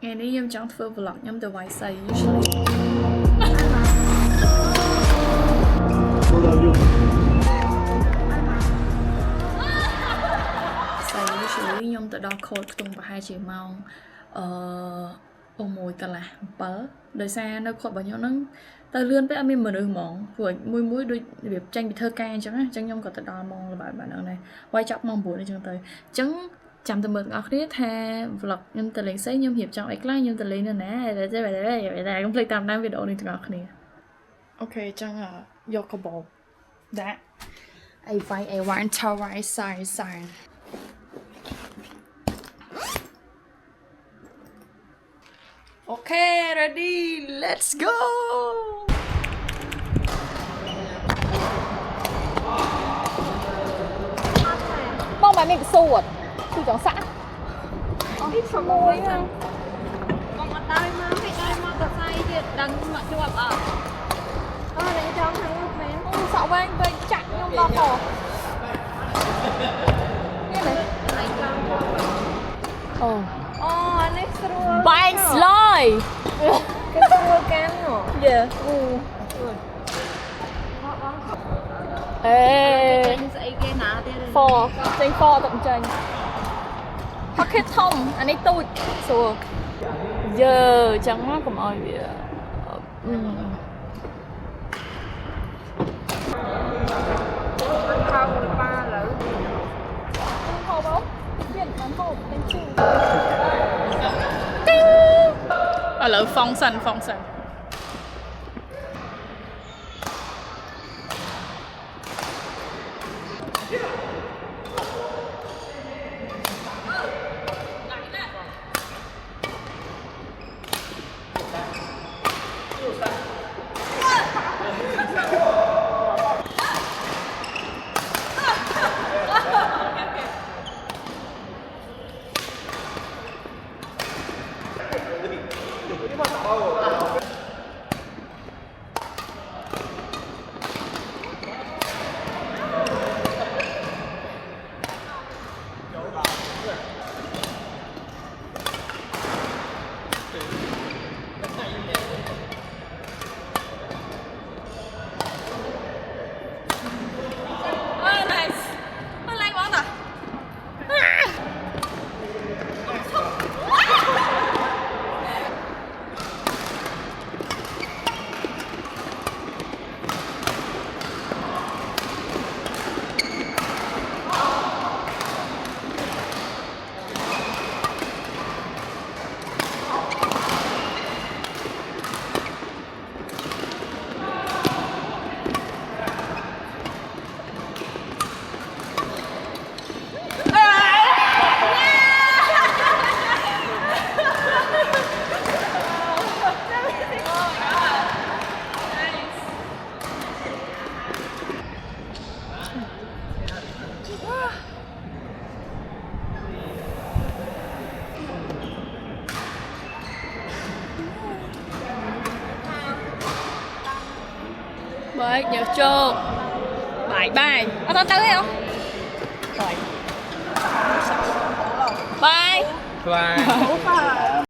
Ngày nay em chẳngធ្វើ vlog ខ្ញុំទៅ Wi-Fi usually ខ្ញុំទៅដល់ code ខ្ទង់ប្រហែលជាម៉ោង6 កន្លះ 7 ដោយសារនៅខុតរបស់ខ្ញុំហ្នឹងទៅលឿនពេកអត់មានមនុស្សហ្មងព្រោះមួយដូចរបៀបចាញ់ពីធ្វើការអញ្ចឹងខ្ញុំក៏ទៅដល់ម៉ោងល្បាតហ្នឹងដែរវាយចាប់ម៉ោង 9 អញ្ចឹងទៅអញ្ចឹងចាំតែមើលទាំងអស់គ្នាថា vlog ខ្ញុំទៅលេងស្អីខ្ញុំរៀបចំអីខ្លះខ្ញុំទៅលេងនៅណាតែកុំភ្លេចតាមដានវីដេអូនេះទាំងអស់គ្នាអូខេអញ្ចឹងយកកាបូបដាក់អីវាយអីវ៉ាន់ថវ៉ៃសាយOkay, ready, let's go! បងបែរមានកសួតគឺចង់សាក់អូនេះឈ្មោះហ្នឹងបងអត់ដើរមកឲ្យដើរមកកសាយទៀតដឹងមកជាប់អត់អូនេះចង់ហ្នឹងមែនអូសាក់វែងពេកចាក់ខ្ញុំដល់កនេះនេះឯងចង់អូអានេះស្រួលបែងស្លយគេស្រួលកាន់ហ៎យ៉ាអេស្អីគេណាទៀត4ចេញ4ទៅចេញផាខេតធំអានេះទូចស្រួលយើចឹងមកកុំឲ្យវាខោប៉ាលើហូបអូទៀតបានហូបទាំងជូឥឡូវហ្វុងសិនបាយញ៉ាំចូលបាយអត់ទៅទេហ៎បាយបាយ